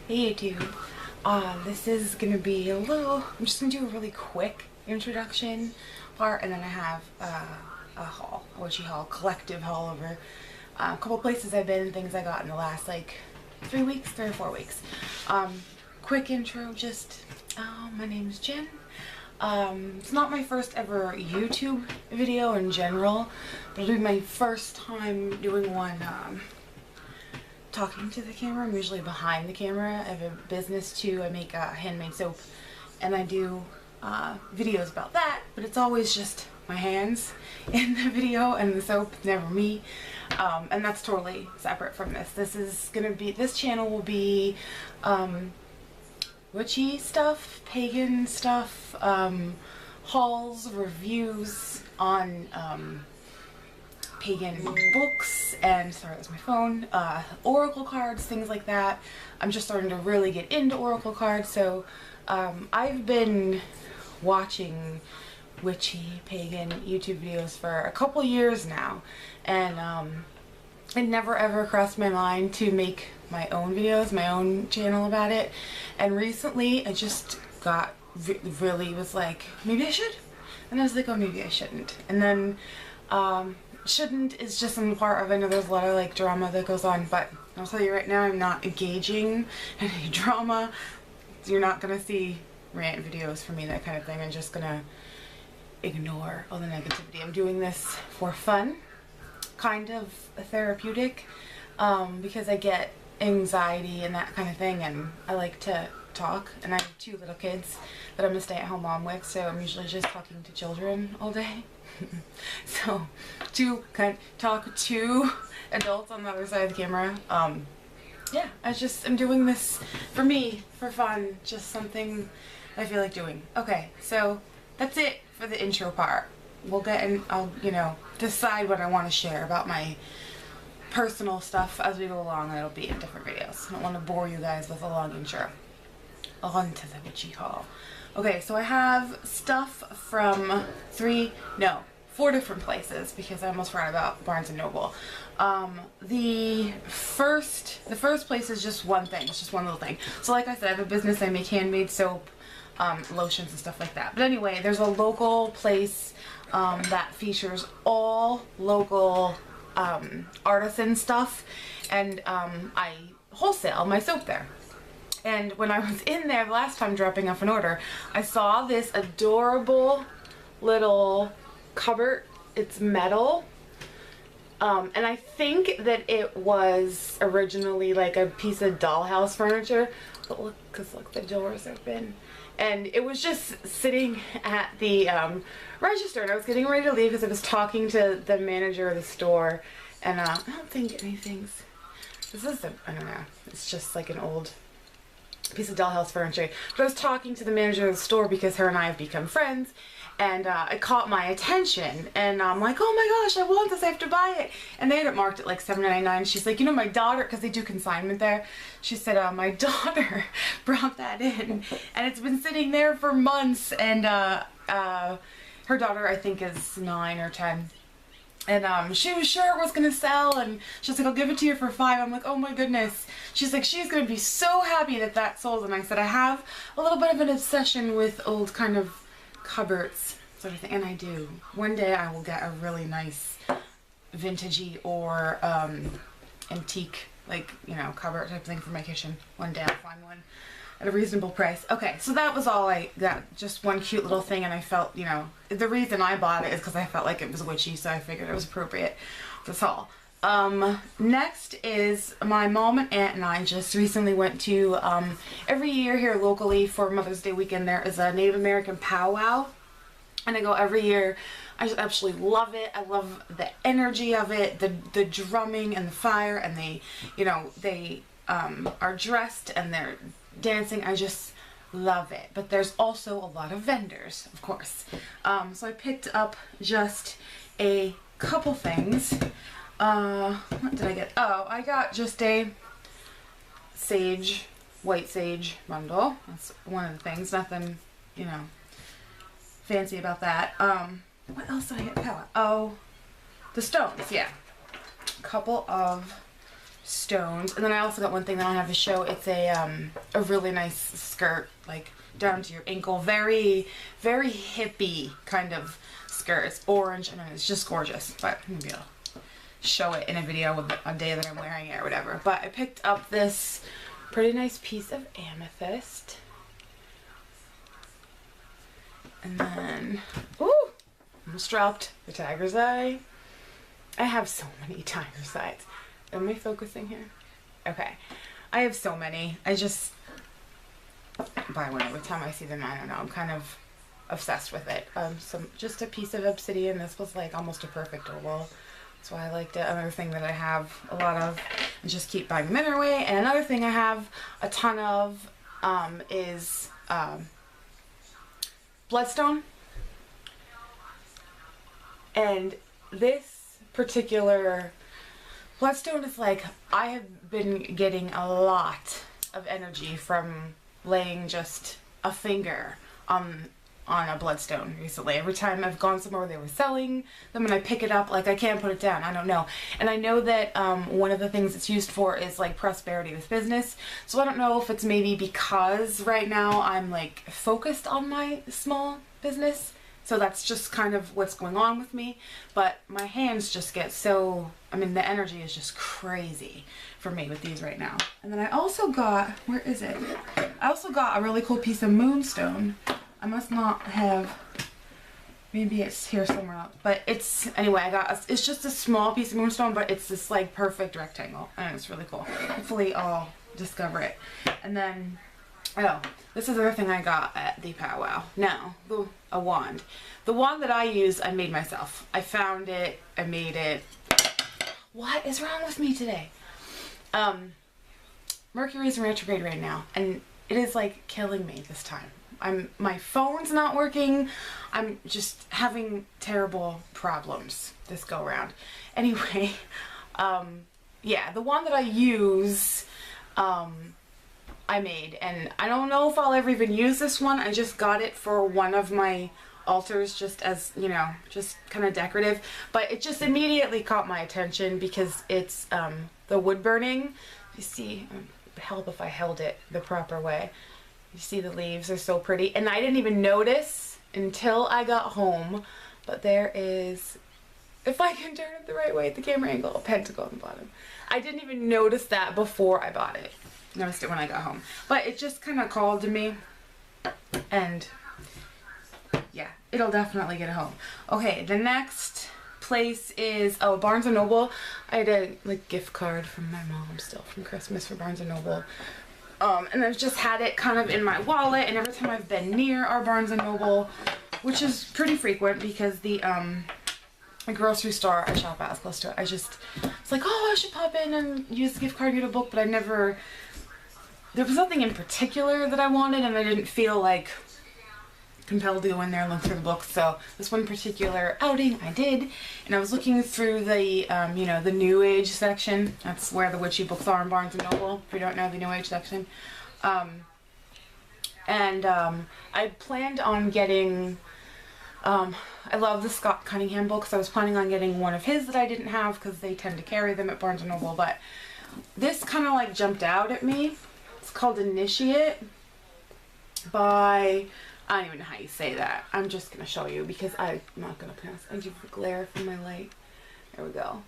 Hey YouTube. This is gonna be I'm just gonna do a really quick introduction part, and then I have a haul, a witchy haul, collective haul over a couple places I've been, things I got in the last like 3 or 4 weeks. Quick intro, my name's Jen. It's not my first ever YouTube video in general, but it'll be my first time doing one talking to the camera. I'm usually behind the camera. I have a business too. I make handmade soap, and I do videos about that, but it's always just my hands in the video and the soap, never me. And that's totally separate from this. This channel will be witchy stuff, pagan stuff, hauls, reviews on pagan books, and sorry, that's my phone, oracle cards, things like that. I'm just starting to really get into oracle cards, so I've been watching witchy pagan YouTube videos for a couple years now, and it never ever crossed my mind to make my own videos, my own channel about it. And recently I just got really was like, maybe I should, and I was like, oh, maybe I shouldn't. And then shouldn't is just some part of, I know there's a lot of like drama that goes on, but I'll tell you right now, I'm not engaging in any drama. You're not gonna see rant videos from me, that kind of thing. I'm just gonna ignore all the negativity. I'm doing this for fun, kind of therapeutic, because I get anxiety and that kind of thing, and I like to talk, and I have 2 little kids that I'm a stay-at-home mom with, so I'm usually just talking to children all day. So to talk to adults on the other side of the camera, yeah, I'm doing this for me, for fun, just something I feel like doing. Okay, so that's it for the intro part. We'll get in, I'll, decide what I want to share about my personal stuff as we go along, and it'll be in different videos. I don't want to bore you guys with a long intro. On to the witchy haul. Okay, so I have stuff from 4 different places, because I almost forgot about Barnes & Noble. The first place is just one thing. It's just one little thing. So like I said, I have a business. I make handmade soap, lotions and stuff like that. But anyway, there's a local place that features all local artisan stuff, and I wholesale my soap there. And when I was in there the last time dropping off an order, I saw this adorable little cupboard. It's metal, and I think that it was originally like a piece of dollhouse furniture, but look, the door's open, and it was just sitting at the register, and I was getting ready to leave because I was talking to the manager of the store, and I don't think I don't know, it's just like an old piece of dollhouse furniture, but I was talking to the manager of the store because her and I have become friends, and it caught my attention, and I'm like, oh my gosh, I want this, I have to buy it. And they had it marked at like $7.99. She's like, my daughter, because they do consignment there, she said, my daughter brought that in, and it's been sitting there for months, and her daughter, I think, is 9 or 10. And she was sure it was gonna sell, and she's like, I'll give it to you for $5. I'm like, oh my goodness. She's like, she's gonna be so happy that that sold. And I said, I have a little bit of an obsession with old kind of cupboards sort of thing, and I do. One day I will get a really nice vintagey or antique, like, cupboard type thing for my kitchen. One day I'll find one at a reasonable price. Okay, so that was all I got, just one cute little thing, and I felt, the reason I bought it is because I felt like it was witchy, so I figured it was appropriate for this haul. Next is my mom and aunt and I just recently went to, every year here locally for Mother's Day weekend, there is a Native American powwow, and I go every year. I just absolutely love it. I love the energy of it, the drumming and the fire, and they are dressed and they're dancing. I just love it. But there's also a lot of vendors, of course. So I picked up just a couple things. What did I get? Oh, I got just a white sage bundle. That's one of the things. Nothing, fancy about that. What else did I get? Oh, the stones, yeah. A couple of stones. And then I also got one thing that I don't have to show. It's a really nice skirt, like down to your ankle. Very, very hippie kind of skirt. It's orange and it's just gorgeous. But maybe I'll show it in a video with a day that I'm wearing it or whatever. But I picked up this pretty nice piece of amethyst. And then, ooh, almost dropped the tiger's eye. I have so many tiger's eyes. Am I focusing here? Okay. I have so many. I just buy one every time I see them. I don't know. I'm kind of obsessed with it. Just a piece of obsidian. This was like almost a perfect oval. That's why I liked it. Another thing that I have a lot of and just keep buying them anyway. And another thing I have a ton of is bloodstone. And this particular bloodstone is like, I have been getting a lot of energy from laying just a finger on a bloodstone recently. Every time I've gone somewhere where they were selling them and I pick it up, like I can't put it down. I don't know. And I know that one of the things it's used for is like prosperity with business. So I don't know if it's maybe because right now I'm like focused on my small business. So that's just kind of what's going on with me. But my hands just get so, I mean, the energy is just crazy for me with these right now. And then I also got, where is it? I also got a really cool piece of moonstone. I must not have, maybe it's here somewhere else. But it's, anyway, it's just a small piece of moonstone, but it's this like perfect rectangle. And it's really cool. Hopefully I'll discover it. And then, oh, this is the other thing I got at the powwow. Now, a wand. The wand that I use, I made myself. I found it, I made it. What is wrong with me today? Mercury's in retrograde right now, and it is like killing me this time. My phone's not working. I'm just having terrible problems this go around. Anyway, yeah, the one that I use, I made, and I don't know if I'll ever even use this one. I just got it for one of my altars, just as, you know, just kind of decorative, but it just immediately caught my attention because it's the wood burning. You see, help if I held it the proper way. You see the leaves are so pretty, and I didn't even notice until I got home, but there is, if I can turn it the right way at the camera angle, a pentacle on the bottom. I didn't even notice that before I bought it. Noticed it when I got home, but it just kind of called to me, and yeah, it'll definitely get home. Okay, the next place is, oh, Barnes & Noble. I had a like gift card from my mom still from Christmas for Barnes & Noble. And I've just had it kind of in my wallet, and every time I've been near our Barnes & Noble, which is pretty frequent because the grocery store I shop at is close to it, it's like, oh, I should pop in and use the gift card, get a book, but I never, there was nothing in particular that I wanted, and I didn't feel like compelled to go in there and look through the books. So this one particular outing I did, and I was looking through the you know, the New Age section. That's where the witchy books are in Barnes & Noble, if you don't know the New Age section. I planned on getting, I love the Scott Cunningham books. I was planning on getting one of his that I didn't have because they tend to carry them at Barnes & Noble, but this kind of like jumped out at me. It's called Initiate by, I don't even know how you say that. I'm just going to show you because I'm not going to pronounce it. I do the glare from my light. There we go.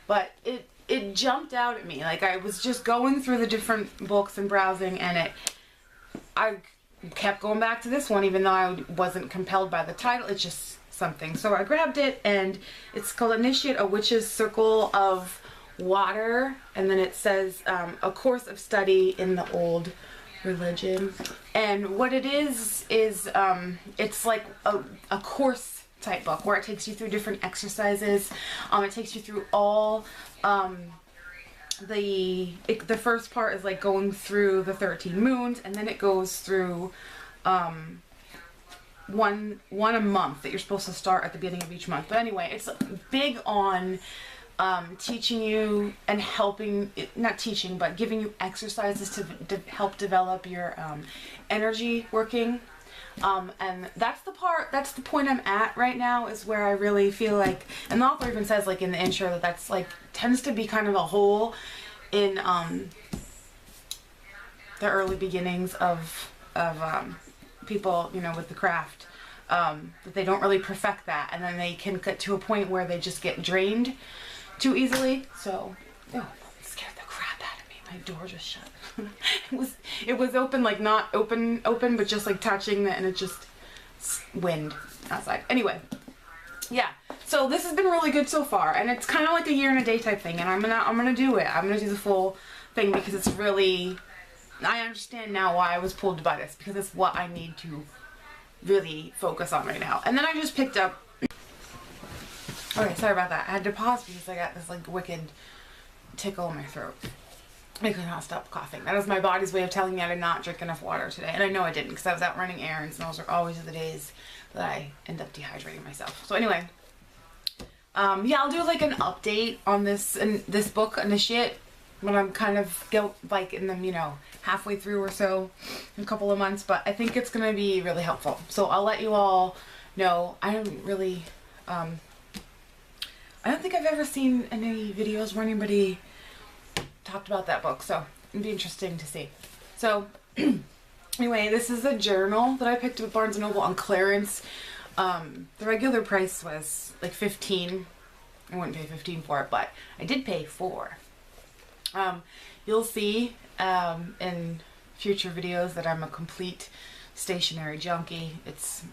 But it jumped out at me. Like, I was just going through the different books and browsing, and I kept going back to this one even though I wasn't compelled by the title. It's just something. So I grabbed it, and it's called Initiate, a Witch's Circle of Water. And then it says, a course of study in the old religion. And what it is it's like a course type book where it takes you through different exercises. It takes you through all the first part is like going through the 13 moons, and then it goes through one a month that you're supposed to start at the beginning of each month. But anyway, it's big on teaching you and helping, not teaching, but giving you exercises to help develop your energy working. And that's the point I'm at right now, is where I really feel like, and the author even says like in the intro that that's like, tends to be kind of a hole in the early beginnings of people, you know, with the craft, that they don't really perfect that, and then they can get to a point where they just get drained too easily. So, oh, it scared the crap out of me. My door just shut. it was open, like not open, but just like touching it, and it just wind outside. Anyway, yeah. So this has been really good so far, and it's kind of like a year and a day type thing, and I'm gonna do it. I'm gonna do the full thing because it's really, I understand now why I was pulled to buy this, because it's what I need to really focus on right now. And then I just picked up, okay, sorry about that. I had to pause because I got this like wicked tickle in my throat. I could not stop coughing. That was my body's way of telling me I did not drink enough water today. And I know I didn't, because I was out running errands, and those are always the days that I end up dehydrating myself. So anyway, yeah, I'll do like an update on this book, Initiate, when I'm kind of like in the, you know, halfway through or so, in a couple of months. But I think it's gonna be really helpful. So I'll let you all know. I don't really, I don't think I've ever seen any videos where anybody talked about that book, so it'd be interesting to see. So anyway, this is a journal that I picked up at Barnes & Noble on clearance. The regular price was like $15. I wouldn't pay $15 for it, but I did pay $4. You'll see in future videos that I'm a complete stationery junkie. It's,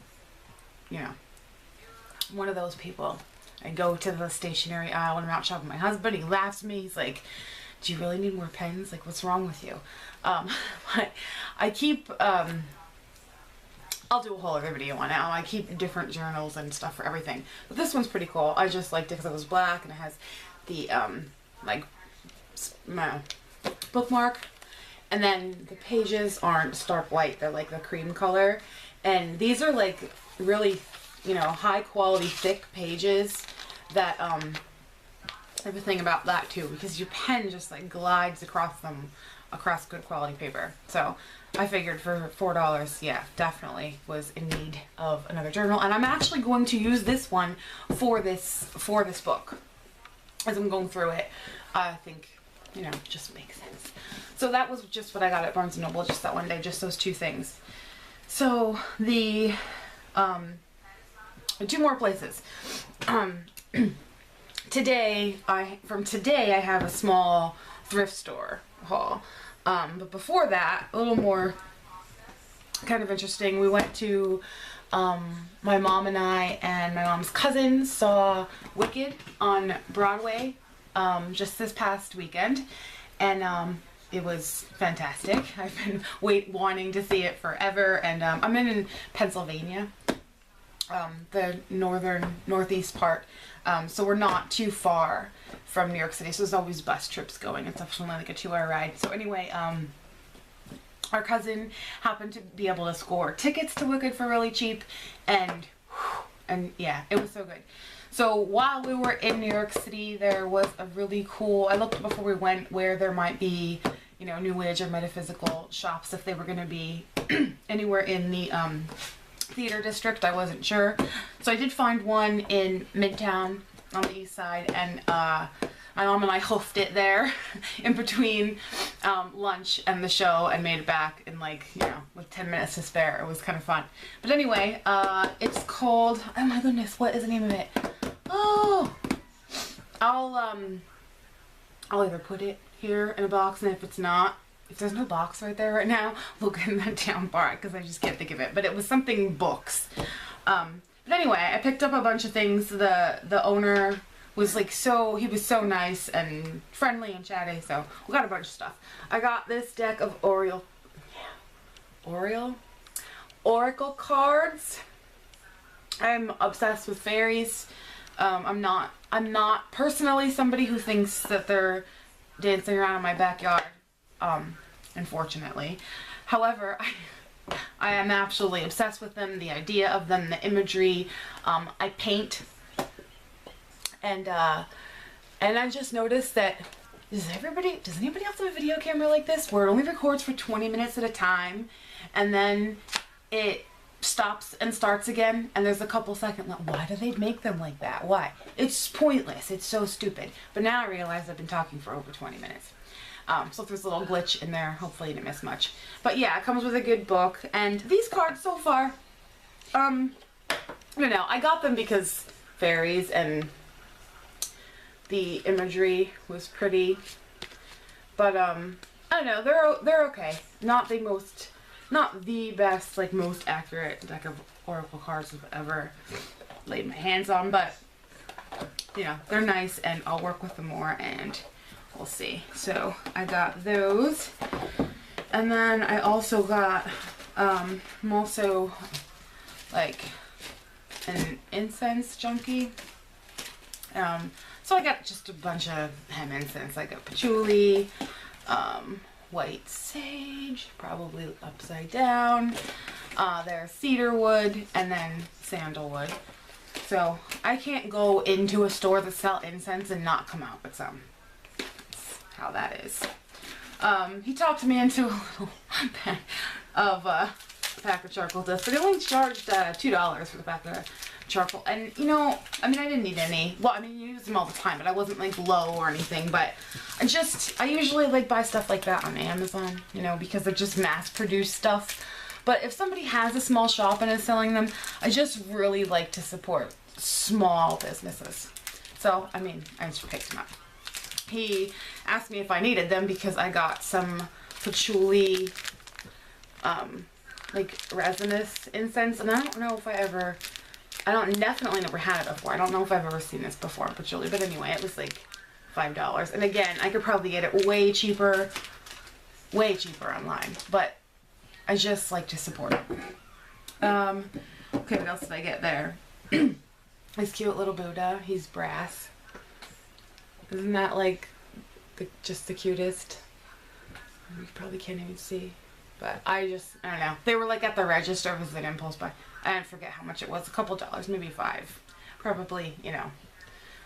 you know, one of those people. I go to the stationery aisle when I'm out shopping with my husband. He laughs at me. He's like, do you really need more pens? Like, what's wrong with you? But I keep, I'll do a whole other video on it. I keep different journals and stuff for everything. But this one's pretty cool. I just liked it because it was black and it has the, like, bookmark. And then the pages aren't stark white. They're like the cream color. And these are like really, you know, high quality, thick pages that, everything about that too, because your pen just like glides across them, across good quality paper. So I figured for $4, yeah, definitely was in need of another journal. And I'm actually going to use this one for this book as I'm going through it. I think, you know, just makes sense. So that was just what I got at Barnes & Noble, just that one day, just those two things. So the, two more places. Today I have a small thrift store haul. But before that, a little more kind of interesting. We went to, my mom and I and my mom's cousin saw Wicked on Broadway just this past weekend, and it was fantastic. I've been wanting to see it forever, and I'm in Pennsylvania, the northeast part. So we're not too far from New York City, so there's always bus trips going. It's actually only like a 2-hour ride. So anyway, our cousin happened to be able to score tickets to Wicked for really cheap, and yeah, it was so good. So while we were in New York City, there was a really cool, I looked before we went where there might be, you know, New Age or metaphysical shops, if they were going to be anywhere in the theater district. I wasn't sure, so I did find one in Midtown on the east side, and my mom and I hoofed it there in between lunch and the show, and made it back in like, you know, with 10 minutes to spare. It was kind of fun. But anyway, it's called, oh my goodness, what is the name of it? Oh, I'll either put it here in a box, and if there's no box right there right now, look in that down part, because I just can't think of it. But it was something books. But anyway, I picked up a bunch of things. The owner was like he was so nice and friendly and chatty, so we got a bunch of stuff. I got this deck of Oracle cards. I'm obsessed with fairies. I'm not personally somebody who thinks that they're dancing around in my backyard, unfortunately. However, I am absolutely obsessed with them, the idea of them, the imagery. I paint, and I just noticed that, does anybody else have a video camera like this where it only records for 20 minutes at a time, and then it stops and starts again, and there's a couple seconds. Why do they make them like that? Why? It's pointless. It's so stupid. But now I realize I've been talking for over 20 minutes. So if there's a little glitch in there, hopefully you didn't miss much. But yeah, it comes with a good book. And these cards so far, I don't know. I got them because fairies and the imagery was pretty. But I don't know. They're okay. Not the best, like most accurate deck of oracle cards I've ever laid my hands on. But you know, they're nice, and I'll work with them more, and we'll see. So I got those, and then I also got I'm also like an incense junkie. So I got just a bunch of hem incense. I got patchouli, white sage, probably upside down. There's cedar wood, and then sandalwood. So I can't go into a store that sell incense and not come out with some. That's how that is. He talked me into a little pack of charcoal dust, but he only charged $2 for the pack of charcoal. And you know, I mean, I didn't need any. Well, I mean, you use them all the time, but I wasn't like low or anything. But I usually like buy stuff like that on Amazon, you know, because they're just mass-produced stuff. But if somebody has a small shop and is selling them, I just really like to support small businesses. So, I mean, I just picked them up. He asked me if I needed them because I got some patchouli, like resinous incense, and I don't know if definitely never had it before. I don't know if I've ever seen this before, patchouli, but anyway, it was like $5. And again, I could probably get it way cheaper online, but I just like to support it. Okay, what else did I get there? This cute little Buddha. He's brass. Isn't that like just the cutest? You probably can't even see. But I don't know. They were like at the register. It was an impulse buy. I forget how much it was. A couple dollars, maybe $5. Probably, you know,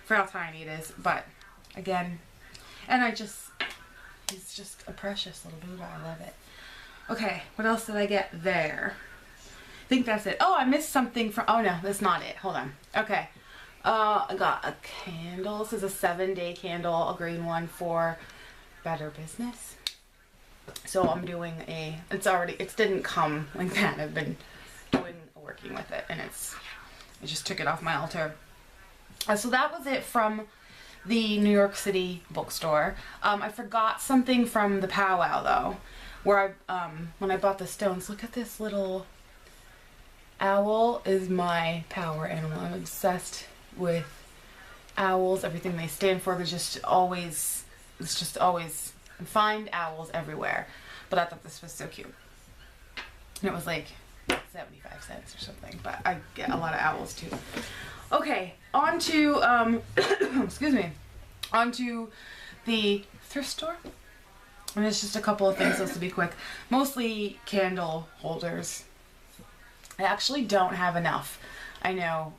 for how tiny it is. But again, and he's just a precious little Buddha. I love it. Okay, what else did I get there? I think that's it. Oh, I missed something from, oh no, that's not it. Hold on. Okay. I got a candle. This is a 7-day candle, a green one for Better Business. So I'm doing it didn't come like that. I've been working with it, and I just took it off my altar. So that was it from the New York City bookstore. I forgot something from the powwow though, where when I bought the stones. Look at this little owl. Is my power animal. I'm obsessed with owls, everything they stand for. It's just always I find owls everywhere. But I thought this was so cute. And it was like 75 cents or something, but I get a lot of owls too. Okay, on to excuse me, on to the thrift store. And it's just a couple of things, just to be quick. Mostly candle holders. I actually don't have enough. I know,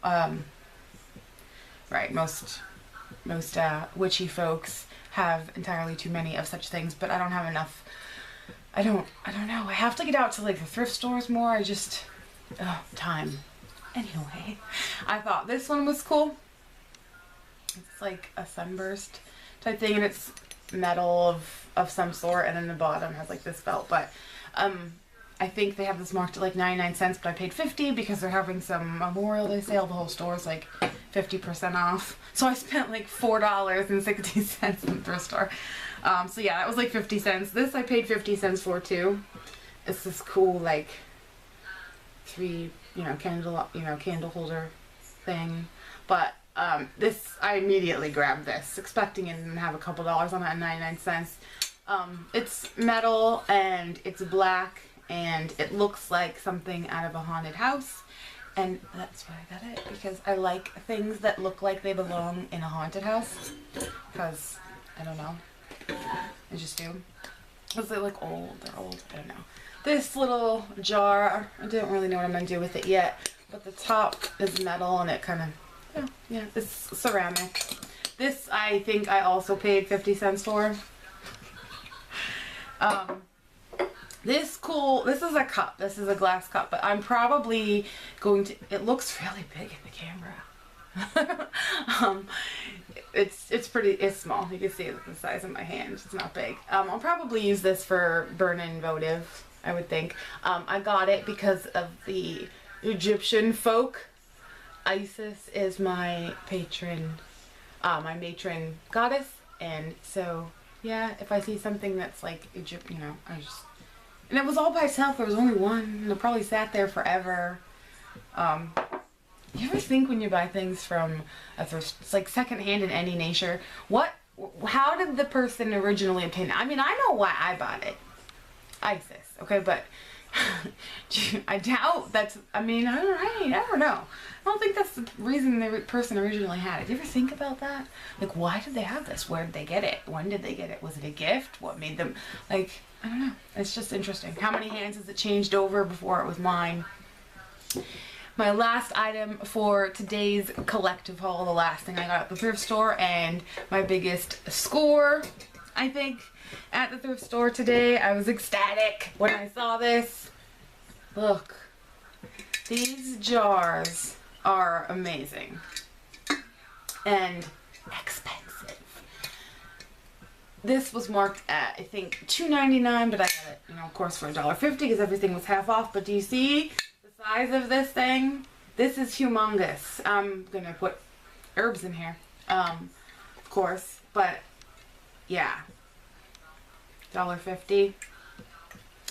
right, most witchy folks have entirely too many of such things, but I don't have enough. I don't know. I have to get out to like the thrift stores more. Time. Anyway, I thought this one was cool. It's like a sunburst type thing, and it's metal of some sort, and then the bottom has like this felt. But I think they have this marked at like 99 cents, but I paid 50 because they're having some Memorial Day sale. The whole store is like 50% off. So I spent like $4.60 in the thrift store. So yeah, that was like 50 cents. This I paid 50 cents for too. It's this cool like candle holder thing. But this, I immediately grabbed this, expecting it to have a couple dollars on it at 99 cents. It's metal and it's black and it looks like something out of a haunted house. And that's why I got it, because I like things that look like they belong in a haunted house. Because, I don't know. I just do. Because they look old. They're old. I don't know. This little jar, I don't really know what I'm going to do with it yet. But the top is metal and it kind of, yeah, it's ceramic. This, I think I also paid 50 cents for. This is a cup. This is a glass cup, but I'm probably going to, it looks really big in the camera. it's small. You can see it's the size of my hand. It's not big. I'll probably use this for burn-in votive, I would think. I got it because of the Egyptian folk. Isis is my patron, my matron goddess, and so yeah, if I see something that's like Egypt, you know, and it was all by itself. There was only one, and it probably sat there forever. You ever think when you buy things from a thrift, it's like secondhand in any nature, how did the person originally obtain it? I mean, I know why I bought it. Isis, okay, but I doubt that's, I mean, I never know. I don't think that's the reason the person originally had it. Do you ever think about that? Like, why did they have this? Where did they get it? When did they get it? Was it a gift? What made them, like, I don't know. It's just interesting. How many hands has it changed over before it was mine? My last item for today's collective haul, the last thing I got at the thrift store, and my biggest score, I think, at the thrift store today. I was ecstatic when I saw this. Look, these jars are amazing and expensive. This was marked at, I think, $2.99, but I got it, you know, of course, for $1.50 because everything was half off. But do you see the size of this thing? This is humongous. I'm gonna put herbs in here, of course, but yeah, $1.50.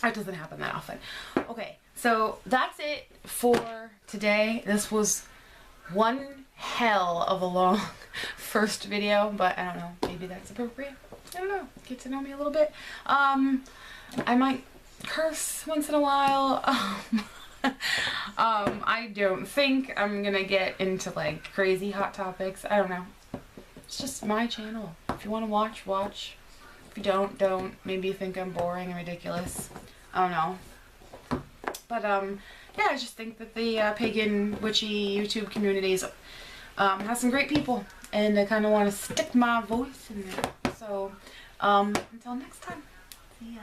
That doesn't happen that often. Okay, so that's it for today. This was one hell of a long first video, but I don't know, maybe that's appropriate. I don't know, get to know me a little bit. I might curse once in a while. I don't think I'm gonna get into like crazy hot topics. I don't know. It's just my channel. If you want to watch, watch. If you don't. Maybe you think I'm boring and ridiculous. I don't know. But yeah, I just think that the pagan witchy YouTube communities has some great people, and I kind of want to stick my voice in there. So until next time, see ya.